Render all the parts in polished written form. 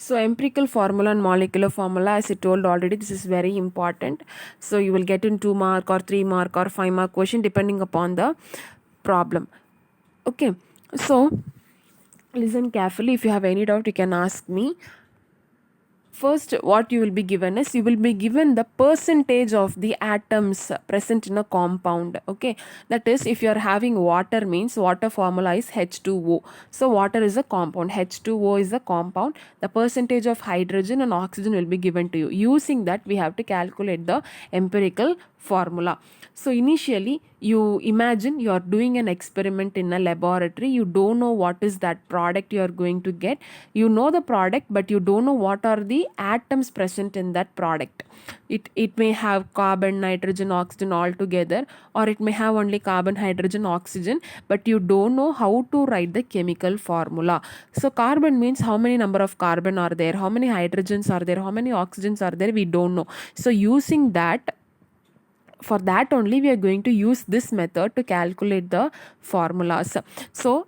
So empirical formula and molecular formula, as I told already, this is very important. So you will get in 2 mark or 3 mark or 5 mark question depending upon the problem. Okay, so listen carefully. If you have any doubt, you can ask me. First, what you will be given is, you will be given the percentage of the atoms present in a compound. Okay, that is, if you are having water, means water formula is H2O. So water is a compound, H2O is a compound. The percentage of hydrogen and oxygen will be given to you. Using that, we have to calculate the empirical formula. So initially, you imagine you are doing an experiment in a laboratory. You don't know what is that product you are going to get. You know the product, but you don't know what are the atoms present in that product. It may have carbon, nitrogen, oxygen all together, or it may have only carbon, hydrogen, oxygen, but you don't know how to write the chemical formula. So carbon means how many number of carbon are there, how many hydrogens are there, how many oxygens are there, we don't know. So using that, for that only we are going to use this method to calculate the formulas. So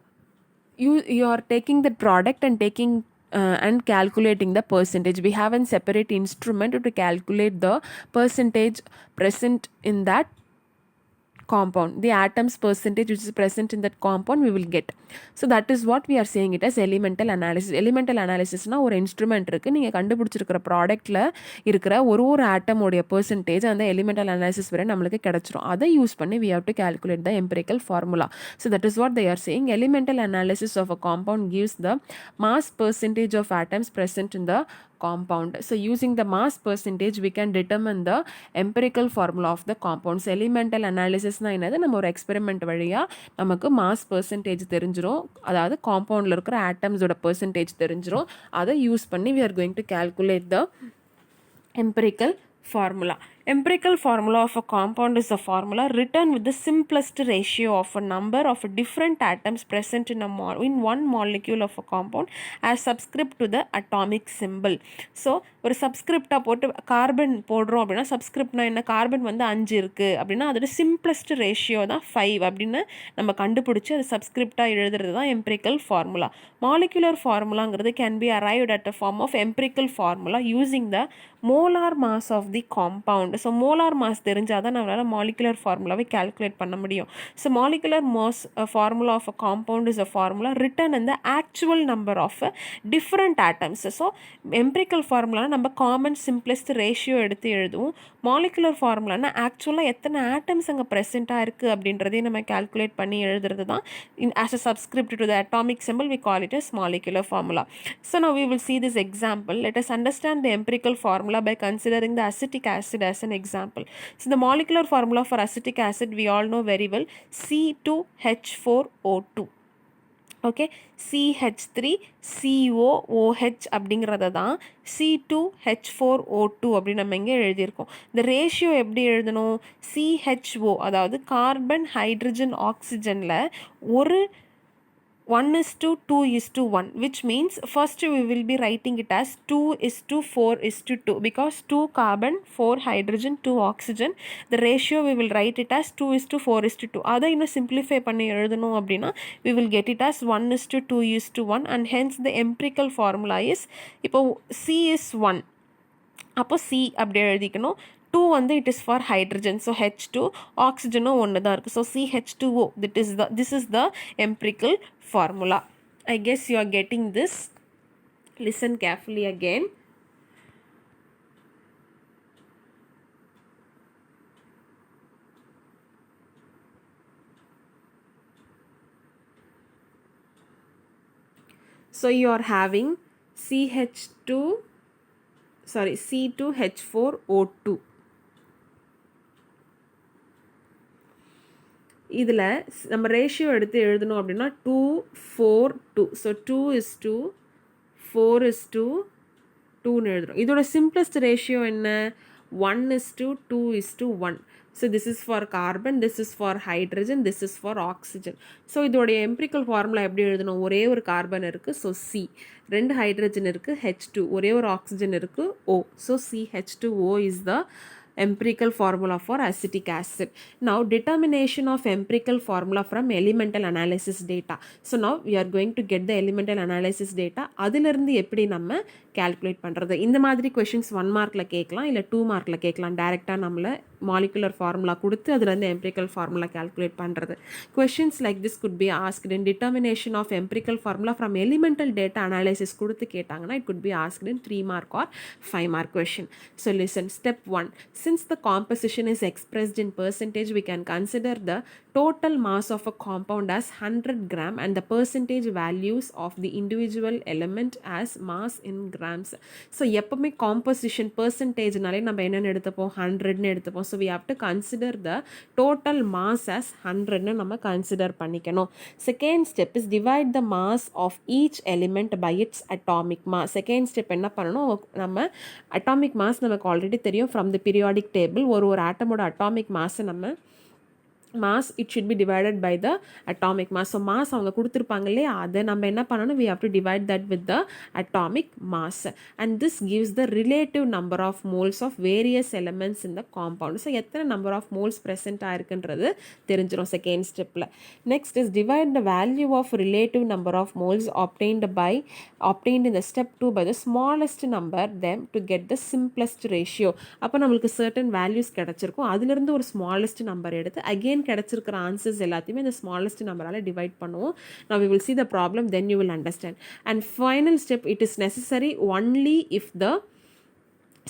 you are taking the product and taking and calculating the percentage. We have a separate instrument to calculate the percentage present in that compound, the atoms percentage which is present in that compound we will get. So that is what we are saying it as elemental analysis. Elemental analysis na ஒரு instrument இருக்கு, நீங்க கண்டுபிடிச்சிருக்கிற ப்ராடக்ட்ல இருக்கிற ஒரு ஆட்டம் உடைய percentage அந்த elemental analysis வரை நமக்கு கிடைச்சிரும். அதை யூஸ் பண்ணி we have to calculate the empirical formula. So that is what they are saying. Elemental analysis of a compound gives the mass percentage of atoms present in the compound. So using the mass percentage we can determine the empirical formula of the compounds. Elemental analysis na என்னது, நம்ம ஒரு experiment வழியா நமக்கு mass percentage தெரிஞ்சிரும், அதாவது காம்பவுண்ட்ல இருக்கிற ஆட்டம்ஸோட percentage தெரிஞ்சிரும். அதை யூஸ் பண்ணி we are going to calculate the empirical formula. Empirical formula of a compound is a formula written with the simplest ratio of a number of different atoms present in in one molecule of a compound as subscript to the atomic symbol. So ஒரு சப்ஸ்கிரிப்டா போட்டு carbon போடுறோம் அப்படின்னா, சப்ஸ்கிரிப்ட்னா என்ன, carbon வந்து 5 இருக்கு அப்படின்னா அதோட simplest ratio தான் 5 அப்படின்னு நம்ம கண்டுபிடிச்சி அது சப்ஸ்கிரிப்டா எழுதுறது தான் எம்பிரிக்கல் ஃபார்முலா. மாலிகுலர் ஃபார்முலாங்கிறது can be arrived at a form of empirical formula using the molar mass of the compound. So molar mass தெரிஞ்சால் தான் நம்மளால் மாலிகுலர் ஃபார்முலாவை கால்குலேட் பண்ண முடியும். So molecular mass formula of a compound is a formula written in the actual number of different atoms. So empirical formula நம்ம common simplest ratio எடுத்து எழுதுவோம். Molecular ஃபார்முலானா ஆக்சுவலாக எத்தனை ஆட்டம்ஸ் அங்கே ப்ரெசென்ட்டாக இருக்குது அப்படின்றதையும் நம்ம கால்குலேட் பண்ணி எழுதுறது தான் as a subscript to the atomic symbol we call it as molecular formula. So now we will see this example. Let us understand the empirical formula by considering the acetic acid as an example. So the molecular formula for acetic acid we all know very well, C2H4O2. Okay, CH3COOH அப்படிங்கிறத தான் C2H4O2 அப்படின்னு நம்ம இங்கே எழுதியிருக்கோம். இந்த ratio எப்படி எழுதணும், CHO அதாவது கார்பன் ஹைட்ரஜன் ஆக்சிஜனில் ஒரு 1:2:1, which means first we will be writing it as 2:4:2 because 2 carbon, 4 hydrogen, 2 oxygen. The ratio we will write it as 2:4:2. அதை இன்னும் simplify பண்ணி எழுதணும் அப்படின்னா we will get it as 1:2:1 and hence the empirical formula is, இப்போ C is 1, அப்போ C அப்படி எழுதிக்கணும். 2 வந்து it is for hydrogen, so H2, oxygenum ஒன்று தான் இருக்குது, so CH2O. This is the empirical formula. I guess you are getting this. Listen carefully again. So you are having C2H4O2. இதில் நம்ம ratio எடுத்து எழுதணும் அப்படின்னா 2:4:2. ஸோ 2:2, 4:2ன்னு எழுதுகிறோம். இதோட சிம்பிளஸ்ட் ரேஷியோ என்ன, 1:2:1. So this is for carbon, this is for hydrogen, this is for oxygen. So இதோடைய empirical formula எப்படி எழுதணும், ஒரே ஒரு கார்பன் இருக்குது, ஸோ C, 2 ஹைட்ரஜன் இருக்குது, H2, ஒரே ஒரு ஆக்சிஜன் இருக்குது, O. So CH2O is the empirical formula for acetic acid. Now determination of empirical formula from elemental analysis data. So now we are going to get the elemental analysis data. அதிலிருந்து எப்படி நம்ம calculate பண்ணுறது, இந்த மாதிரி questions 1 மார்க்கில் கேட்கலாம், இல்லை 2 மார்க்கில் கேட்கலாம். டைரெக்டாக நம்மளை molecular formula கொடுத்து அதுலேருந்து empirical formula calculate பண்ணுறது. Questions like this could be asked in determination of empirical formula from elemental data analysis கொடுத்து கேட்டாங்கன்னா it could be asked in 3 mark or 5 mark question. So listen, step 1. Since the composition is expressed in percentage, we can consider the total mass of a compound as 100 gram and the percentage values of the individual element as mass in grams. So எப்பவுமே composition percentage நாலே நம்ம என்னன்னு எடுத்துப்போம், 100ன்னு எடுத்துப்போம். So we have to consider the total mass as 100ன்னு நம்ம consider பண்ணிக்கணும். Second step is divide the mass of each element by its atomic mass. Second step என்ன பண்ணணும், நம்ம atomic mass நமக்கு ஆல்ரெடி தெரியும் from the periodic table. ஒரு ஆட்டமோட atomic mass நம்ம mass it should be divided by the atomic mass. So mass அவங்க கொடுத்துருப்பாங்க இல்லையா, அதை நம்ம என்ன பண்ணணும், we have to divide that with the atomic mass and this gives the relative number of moles of various elements in the compound. So எத்தனை number of moles present ஆயிருக்குன்றது தெரிஞ்சிடும் second ஸ்டெப்பில். Next is divide the value of relative number of moles obtained in the step 2 by the smallest number them to get the simplest ratio. அப்போ நம்மளுக்கு certain values கிடைச்சிருக்கும், அதிலிருந்து ஒரு smallest number எடுத்து again கிடைச்சிருக்கிற answers எல்லாத்தையுமே இந்த smallest நம்பரால் divide பண்ணுவோம். Now we will see the problem, then you will understand. And final step, it is necessary only if the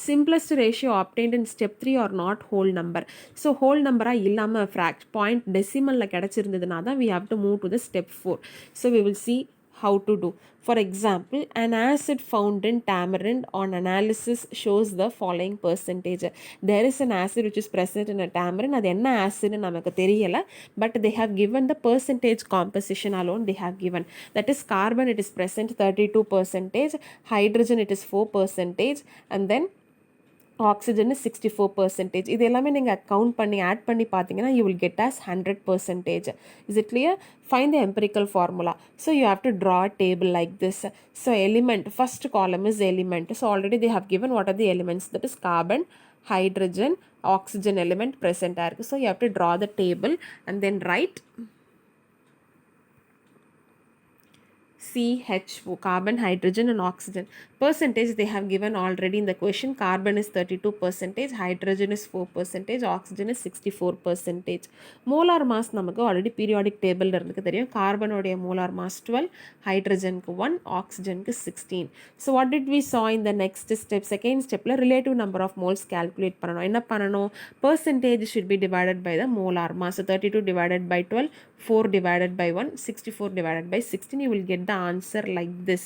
simplest ratio obtained in step 3 are not whole number. So whole number இல்லாமல் point decimalல கிடைச்சிருந்ததுனா தான் we have to move to the step 4. So we will see how to do. For example, an acid found in tamarind on analysis shows the following percentage. There is an acid which is present in a tamarind. அது என்ன acid நமக்கு தெரியல, but they have given the percentage composition alone they have given. That is carbon, it is present 32%, hydrogen it is 4%, and then oxygen 64%. இது எல்லாமே நீங்கள் count பண்ணி add பண்ணி பார்த்தீங்கன்னா you will get as 100%. Is it clear? Find the empirical formula. So you have to draw a table like this. So element, first column is element. So already they have given what are the elements, that is carbon, hydrogen, oxygen element present. So you have to draw the table and then write CHO, carbon, hydrogen and oxygen. Percentage they have given already in the question. Carbon is 32%, hydrogen is 4%, oxygen is 64%. Molar mass நமக்கு already periodic table இருக்கு தெரியும். Carbon உடைய molar mass 12, hydrogen க்கு 1, oxygen க்கு 16. So what did we saw in the next step? Second stepல relative number of moles calculate பண்ணணும். என்ன பண்ணணும்? Percentage should be divided by the molar mass. So 32 divided by 12, 4 divided by 1, 64 divided by 16. You will get the answer like this,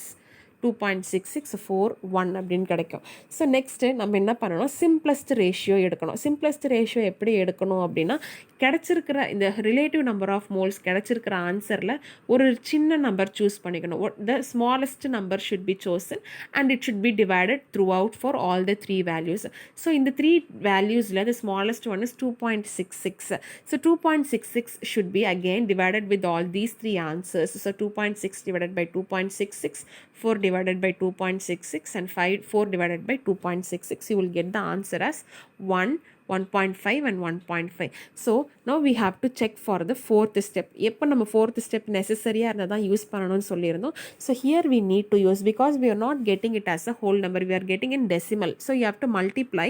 2.6641 அப்படின்னு கிடைக்கும். So next நம்ம என்ன பண்ணணும், simplest ratio எடுக்கணும். Simplest ratio எப்படி எடுக்கணும் அப்படின்னா, கிடைச்சிருக்கிற இந்த ரிலேட்டிவ் நம்பர் ஆஃப் மோல்ஸ் கிடைச்சிருக்கிற ஆன்சரில் ஒரு சின்ன நம்பர் சூஸ் பண்ணிக்கணும். The smallest number should be chosen and it should be divided throughout for all the 3 values. So இந்த 3 வேல்யூஸில் the smallest one is 2.66. So 2.66 should be again divided with all these 3 answers. So 2.6 divided by 2.66, 4 divided by 2.66 and 4 divided by 2.66. You will get the answer as 1, 1.5 and 1.5. So now we have to check for the fourth step. எப்போ நம்ம fourth step necessary-ஆக இருந்தால் தான் use பண்ணணும்னு சொல்லியிருந்தோம். So here we need to use, because we are not getting it as a whole number, we are getting in decimal. So you have to multiply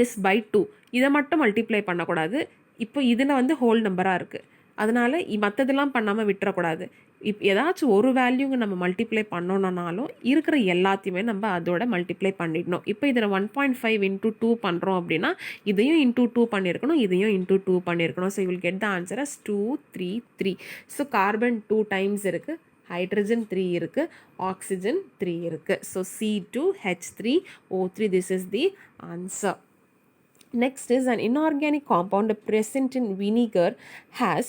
this by 2. இதை மட்டும் multiply பண்ணக்கூடாது. இப்போ இதில் வந்து ஹோல் நம்பராக இருக்குது, அதனால் மற்றதெல்லாம் பண்ணாமல் விட்டுறக்கூடாது. ஏதாச்சும் ஒரு வேல்யூங்க நம்ம மல்டிப்ளை பண்ணணுன்னாலும் இருக்கிற எல்லாத்தையுமே நம்ம அதோட மல்டிப்ளை பண்ணிடணும். இப்போ இதில் 1.5 into 2 பண்ணுறோம் அப்படின்னா இதையும் into 2 பண்ணியிருக்கணும், இதையும் into 2 பண்ணியிருக்கணும். So you will get the answer as 2, 3, 3. So carbon 2 times இருக்குது, hydrogen 3 இருக்குது, oxygen 3 இருக்குது. So C2H3O3, this is the answer. Next is an inorganic compound present in vinegar has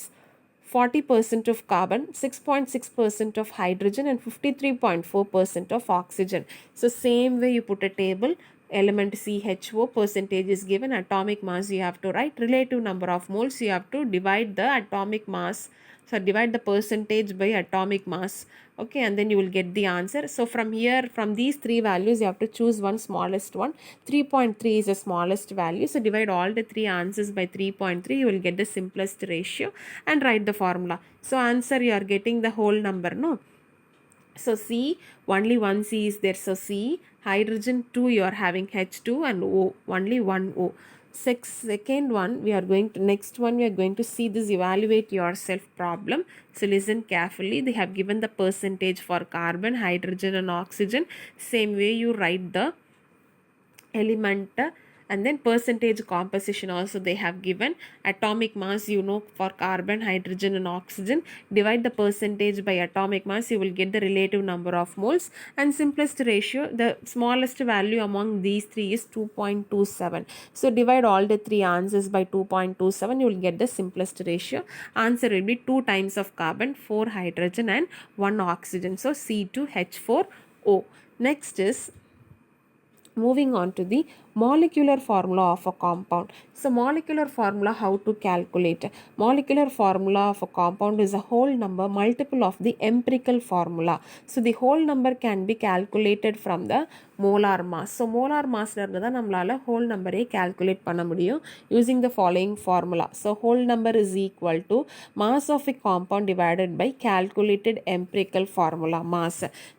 40% of carbon, 6.6% of hydrogen and 53.4% of oxygen. So same way you put a table, element CHO, percentage is given, atomic mass you have to write, relative number of moles you have to divide the atomic mass, so divide the percentage by atomic mass Okay, and then you will get the answer. So from here, from these three values, you have to choose one smallest one. 3.3 is the smallest value. So divide all the three answers by 3.3. You will get the simplest ratio and write the formula. So answer, you are getting the whole number, no? So C, only one C is there. So C, hydrogen 2, you are having H2 and O, only one O. Second one, next one we are going to see this evaluate yourself problem. So listen carefully. They have given the percentage for carbon, hydrogen and oxygen. Same way you write the element, and then percentage composition also they have given. Atomic mass, you know, for carbon, hydrogen and oxygen, divide the percentage by atomic mass, you will get the relative number of moles, and simplest ratio, the smallest value among these three is 2.27. so divide all the three answers by 2.27, you will get the simplest ratio. Answer will be 2 times of carbon, 4 hydrogen and 1 oxygen, so C2H4O. Next is moving on to the molecular formula of a compound. So molecular formula, how to calculate? Molecular formula of a compound is a whole number multiple of the empirical formula. So the whole number can be calculated from the molar mass. So molar mass இருந்து தான் நம்மளால whole number calculate பண்ண முடியும் using the following formula. So whole number is equal to mass of a compound divided by calculated empirical formula mass.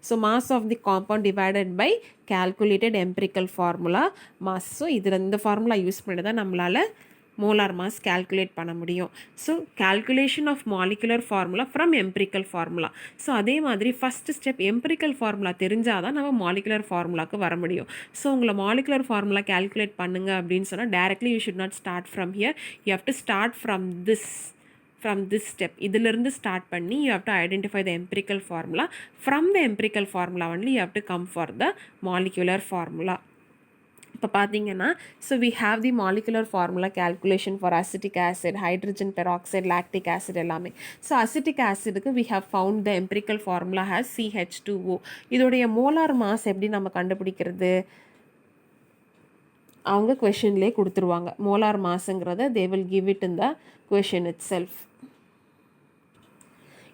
So mass of the compound divided by calculated empirical formula mass. So இதில் இந்த formula use பண்ணி தான் நம்மளால molar mass calculate பண்ண முடியும். So calculation of molecular formula from empirical formula. So அதே மாதிரி first step empirical formula தெரிஞ்சாதான் நம்ம molecular formulaக்கு வர முடியும். So உங்களை molecular formula calculate பண்ணுங்க அப்படின்னு சொன்னா directly you should not start from here. You have to start from this step. இதிலிருந்து start பண்ணி you have to identify the empirical formula. From the empirical formula only you have to come for the molecular formula. இப்போ பார்த்தீங்கன்னா, so we have the molecular formula calculation for acetic acid, hydrogen peroxide, lactic acid எல்லாமே. So acetic acidக்கு we have found the empirical formula has CH2O. இதோடைய molar mass எப்படி நம்ம கண்டுபிடிக்கிறது? அவங்க questionலே கொடுத்துருவாங்க. molar massங்கிறத they will give it in the question itself.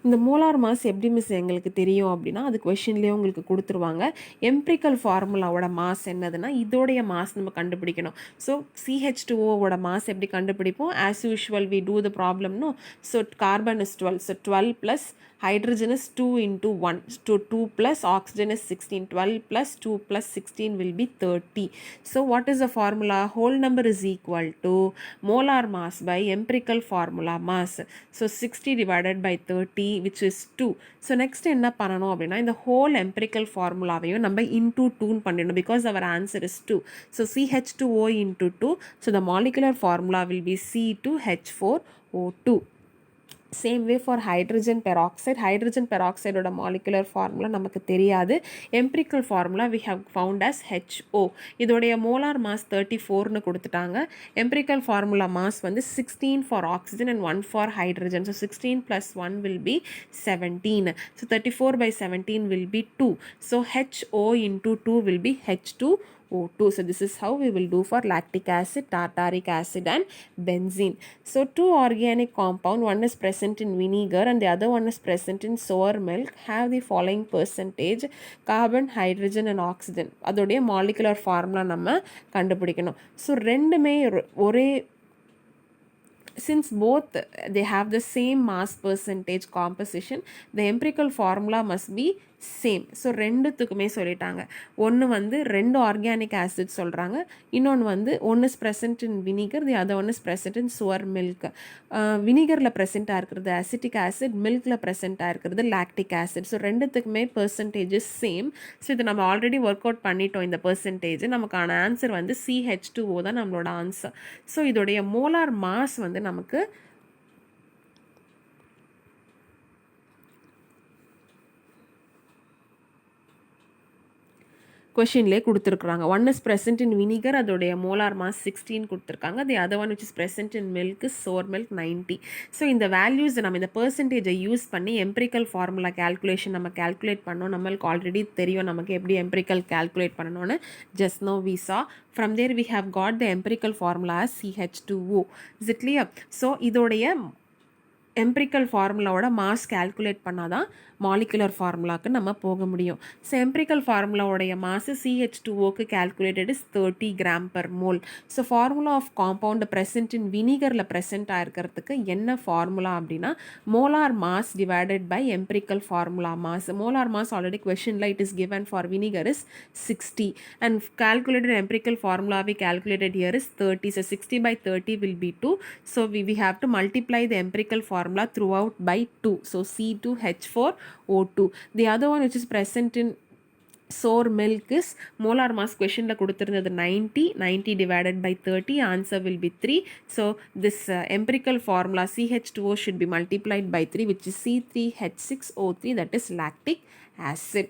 இந்த molar mass எப்படி miss எங்களுக்கு தெரியும் அப்படின்னா அது கொஷின்லேயே உங்களுக்கு கொடுத்துருவாங்க. எம்பிரிக்கல் ஃபார்முலாவோட மாஸ் என்னதுன்னா இதோடைய மாஸ் நம்ம கண்டுபிடிக்கணும். ஸோ CH2Oவோட மாஸ் எப்படி கண்டுபிடிப்போம்? As usual we do the ப்ராப்ளம்னோ. So carbon is 12. So 12 plus hydrogen is 2 into 1. So 2 plus oxygen is 16. 12 plus 2 plus 16 will be 30. So what is the formula? Whole number is equal to molar mass by empirical formula mass. So 60 divided by 30 which is 2. So next என்ன பண்ணணும் அப்படின்னா இந்த whole empirical formulaவையும் நம்ம into 2 பண்ணிடணும் because our answer is 2. So CH2O into 2. So the molecular formula will be C2H4O2. Same way for hydrogen peroxide. Hydrogen பெராக்சைடோட molecular formula நமக்கு தெரியாது. Empirical formula we have found as HO. இதோடைய molar mass 34னு கொடுத்துட்டாங்க. Empirical formula mass வந்து 16 for oxygen and 1 for hydrogen. So 16 + 1 will be 17. So 34/17 will be 2. So HO into 2 will be H2O2. So this is how we will do for lactic acid, tartaric acid and benzene. So two organic compound, one is present in vinegar and the other one is present in sour milk, have the following percentage: carbon, hydrogen and oxygen. அதோடைய molecular formula நம்ம கண்டுபிடிக்கணும். So ரெண்டுமே ஒரே, since both they have the same mass percentage composition, the empirical formula must be same. So ரெண்டுத்துக்குமே சொல்லிட்டாங்க. ஒன்று வந்து ரெண்டு ஆர்கானிக் ஆசிட் சொல்கிறாங்க, இன்னொன்று வந்து ஒன்று is present in vinegar, the other one is present இன் சுவர் மில்க். வினிகரில் ப்ரெசென்ட்டாக இருக்கிறது அசிட்டிக் ஆசிட், மில்கில் ப்ரெசென்ட்டாக இருக்கிறது லாக்டிக் ஆசிட். ஸோ ரெண்டுத்துக்குமே பெர்சன்டேஜஸ் சேம். ஸோ இது நம்ம ஆல்ரெடி ஒர்க் அவுட் பண்ணிட்டோம் இந்த பெர்சன்டேஜ். நமக்கான ஆன்சர் வந்து CH2O தான் நம்மளோட ஆன்சர். ஸோ இதோடைய மோலார் மாஸ் வந்து நமக்கு கொஷின்லேயே கொடுத்துருக்குறாங்க. One is present in vinegar, அதோடைய மோலார் மாஸ் 16 கொடுத்துருக்காங்க. The other one which is present in milk, sour milk 90. So இந்த வேல்யூஸ் நம்ம இந்த பெர்சன்டேஜை யூஸ் பண்ணி எம்பிரிக்கல் ஃபார்முலா கேல்குலேஷன் நம்ம கேல்குலேட் பண்ணோம். நம்மளுக்கு ஆல்ரெடி தெரியும் நமக்கு எப்படி எம்பிரிக்கல் கேல்குலேட் பண்ணணும்னு. Just now we saw. From there we have got the empirical formula as CH2O. Is it clear? So இதோடைய எம்பிரிக்கல் ஃபார்முலாவோட மாஸ் கேல்குலேட் பண்ணால் தான் மாலிகுலர் ஃபார்முலாவுக்கு நம்ம போக முடியும். ஸோ எம்பிரிக்கல் ஃபார்முலாவோடைய மாஸ் CH2Oக்கு calculated is 30 gram per mole. So formula of compound present in வினிகரில் ப்ரெசென்ட் ஆகிருக்கிறதுக்கு என்ன ஃபார்முலா அப்படின்னா molar mass divided by empirical formula mass. Molar mass already கொஷனில் it is given for vinegar is 60 and calculated empirical formula we calculated here is 30. So 60 by 30 will be 2. So we have to multiply the empirical formula throughout by 2. So C2H4O2. The other one which is present in sour milk is molar mass question la kuduthirundhathu 90 divided by 30, answer will be 3. So this empirical formula CH2O should be multiplied by 3, which is C3H6O3, that is lactic acid.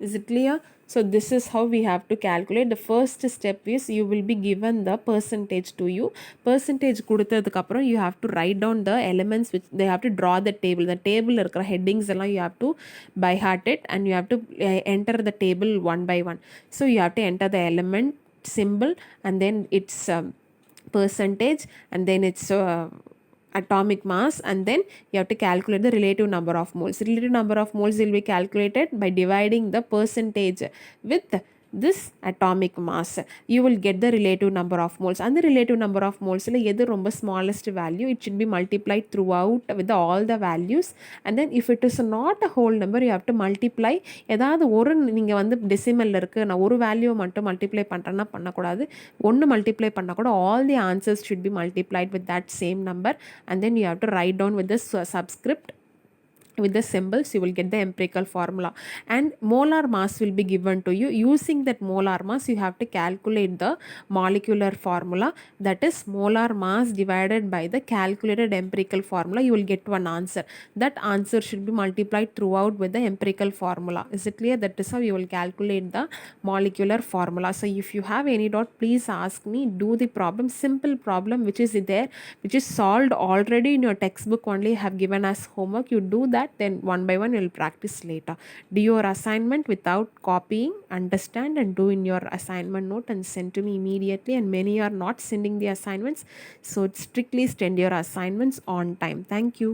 Is it clear? So this is how we have to calculate. The first step is you will be given the percentage to you. Percentage கொடுத்ததுக்கு அப்புறம் you have to write down the elements which they have to draw the table. The table இருக்கிற headings எல்லாம் you have to by heart it and you have to enter the table one by one. So you have to enter the element symbol and then its percentage and then its atomic mass, and then you have to calculate the relative number of moles. Relative number of moles will be calculated by dividing the percentage with this atomic mass. You will get the relative number of moles, and the relative number of moles la edu romba smallest value, it should be multiplied throughout with all the values. And then if it is not a whole number, you have to multiply ஏதாவது ஒரு நீங்கள் வந்து டெசிமலில் இருக்குது நான் ஒரு வேல்யூவை மட்டும் multiply பண்ணுறேன்னா பண்ணக்கூடாது, ஒன்று மல்டிப்ளை பண்ணால் கூட all the answers should be multiplied with that same number, and then you have to write down with the subscript with the symbols. You will get the empirical formula and molar mass will be given to you. Using that molar mass you have to calculate the molecular formula, that is molar mass divided by the calculated empirical formula. You will get one answer. That answer should be multiplied throughout with the empirical formula. Is it clear? That is how you will calculate the molecular formula. So if you have any doubt, please ask me. Do the problem, simple problem which is there, which is solved already in your textbook only, have given as homework. You do that, then one by one you will practice later. Do your assignment without copying, understand and do in your assignment note and send to me immediately. And many are not sending the assignments, so strictly send your assignments on time. Thank you.